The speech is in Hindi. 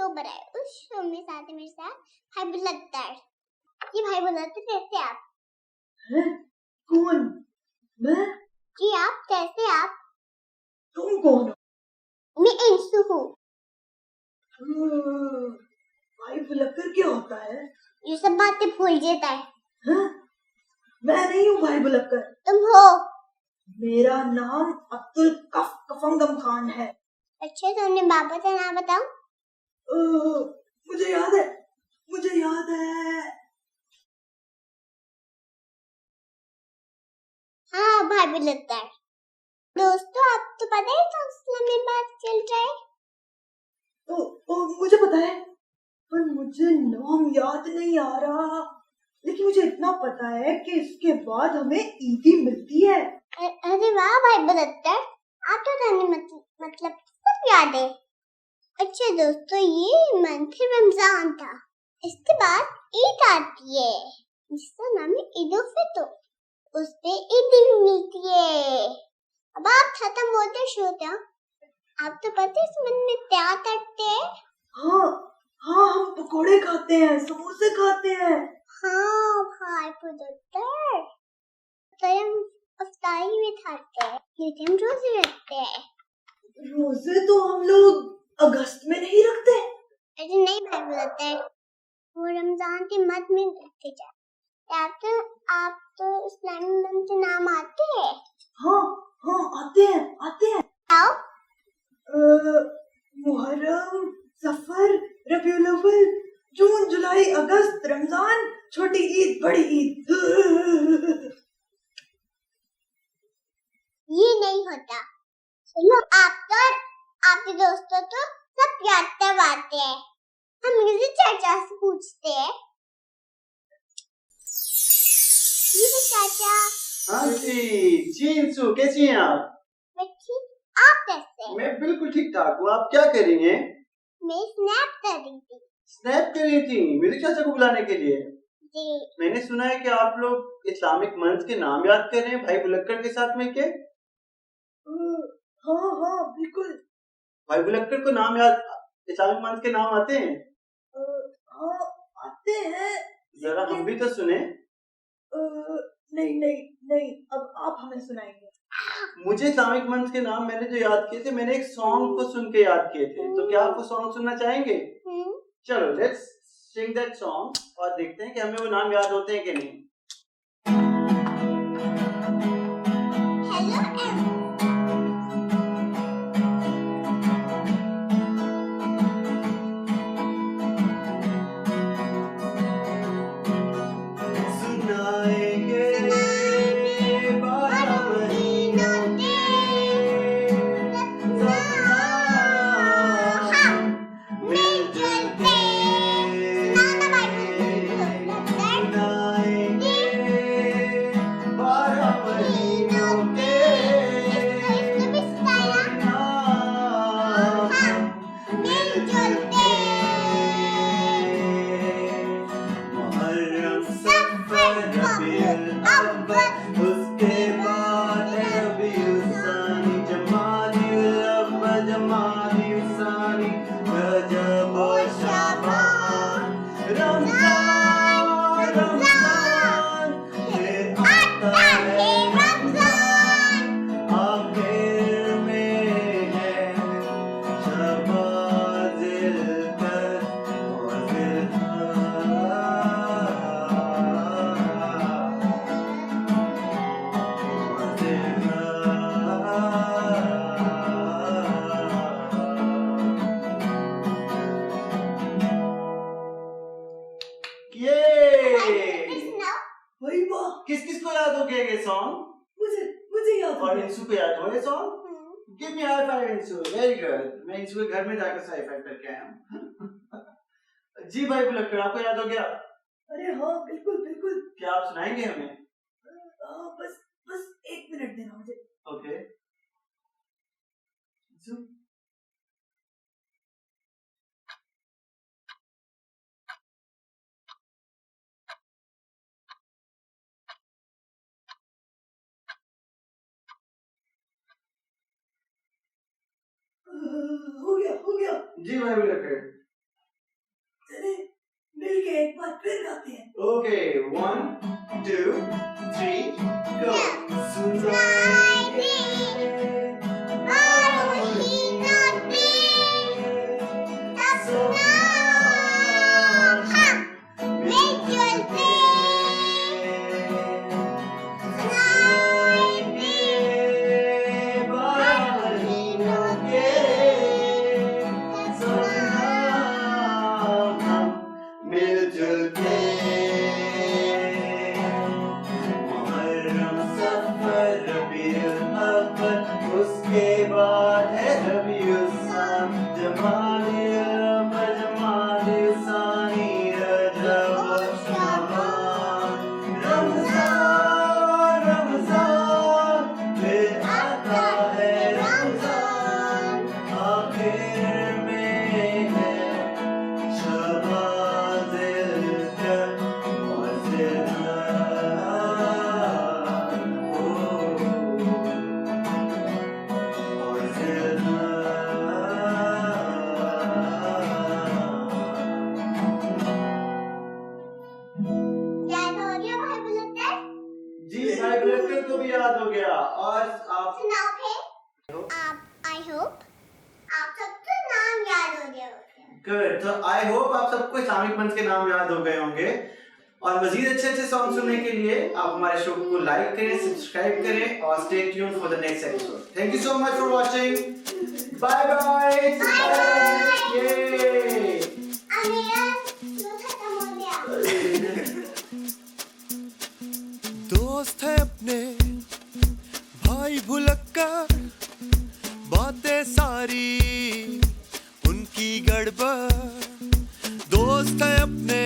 शो बनाया, उस शो में साथ मेरे साथ भाई बुलत्तर। जी भाई बुलत्तर, कैसे आप? हैं? कौन? मैं? जी आप कैसे आप? तुम कौन हो? मैं इंसु हूँ। भाई बुलक्कर क्या होता है? ये सब बातें भूल जाता है। हैं? मैं नहीं हूँ भाई बुलक्कर। तुम हो। मेरा नाम अब्दुल कफंगम खान है। अच्छा, तुमने बाबा का नाम बताओ। मुझे याद है। हाँ भाई बुलत्तर। दोस्तों, आपको पता है हौसला में बात चल रहा है। मुझे पता है, पर मुझे नाम याद नहीं आ रहा। लेकिन मुझे इतना पता है कि इसके बाद हमें ईदी मिलती है। अरे वाह भाई बुलत्तर, आप तो जाने मतलब सब याद है। अच्छा दोस्तों, ये मंथ रमजान था, इसके बाद ईद आती है जिसका नाम है ईद उल फितर। उस पे ईद भी मिलती है। अब आप खत्म होते होते आप तो पता है इस मंथ में क्या करते हैं? हाँ, हम पकोड़े खाते हैं, समोसे खाते हैं। हाँ भाई बुलत्तर, तो हम अफ्तारी में खाते हैं, लेकिन हम रोजे रखते हैं। रोजे तो हम लोग अगस्त में नहीं रखते। अरे नहीं भाई बुलत्तर, वो रमजान के मध्य में रखते जाते। आप तो इस्लामी मंथ के नाम आते हैं? हाँ, आते हैं। आओ। मुहर्रम, सफर, रबीउल अव्वल, जून, जुलाई, अगस्त, रमजान, छोटी ईद, बड़ी ईद। ये नहीं होता। सुनो, आपके दोस्तों तो सब याद करवाते हैं, हम मुझे चाचा से पूछते हैं। ये चाचा। हाँ जी इंसु, कैसी हैं आप? मैं ठीक, आप कैसे? मैं बिल्कुल ठीक ठाक हूँ। आप क्या कर रही हैं? मैं स्नैप कर रही थी। स्नैप कर रही थी मेरे चाचा को बुलाने के लिए? जी। मैंने सुना है कि आप लोग इस्लामिक मंथ के नाम याद कर रहे हैं भाई बुलक्कर के साथ में के? हाँ, बिल्कुल। भाई बुलक्कर को नाम याद, इस्लामिक मंथ के नाम आते हैं? हाँ, आते हैं। जरा हम भी तो सुने। नहीं, अब आप हमें सुनाएंगे। मुझे इस्लामिक मंथ के नाम मैंने जो याद किए थे, मैंने एक सॉन्ग को सुन के याद किए थे। तो क्या आप वो सॉन्ग सुनना चाहेंगे? चलो लेट्स सिंग दैट सॉन्ग और देखते हैं कि हमें वो नाम याद होते हैं कि नहीं। किस किस को याद हो गया ये सॉन्ग? मुझे याद और इंसु को याद हो ये song? Give me high five Insu. Very good. मैं इंसु के घर में जाकर हाई फाइव करके आया हूँ। जी भाई बुलक्कर, आपको याद हो गया? अरे हाँ, बिल्कुल। क्या आप सुनाएंगे हमें? बस 1 मिनट देना मुझे। ओके। हो गया। जी भाई बुलक्कर। एक बार फिर गाते हैं। ओके 1 2 3 गो। मिलजुल के मुहर्रम सफर रबीउल अव्वल उसके बाद है रबीउल सानी जमादिल बजमादिल सानी रजब शबान रमजान रमजान फिर आता है रमजान आखिर में है जी भाई बुलेटर को भी याद हो गया। और आप सुनाओ फिर। आई होप आप सबको नाम याद हो गया होगा। गुड। तो आई होप आप सबको इस्लामिक मंथ के नाम याद हो गए होंगे। और मजीद अच्छे अच्छे सॉन्ग सुनने के लिए आप हमारे शो को लाइक करें, सब्सक्राइब करें और stay tuned for the next episode. Thank you so much for watching. Bye bye. ये दोस्त है अपने भाई भुलक्कर बातें सारी उनकी गड़बड़। दोस्त है अपने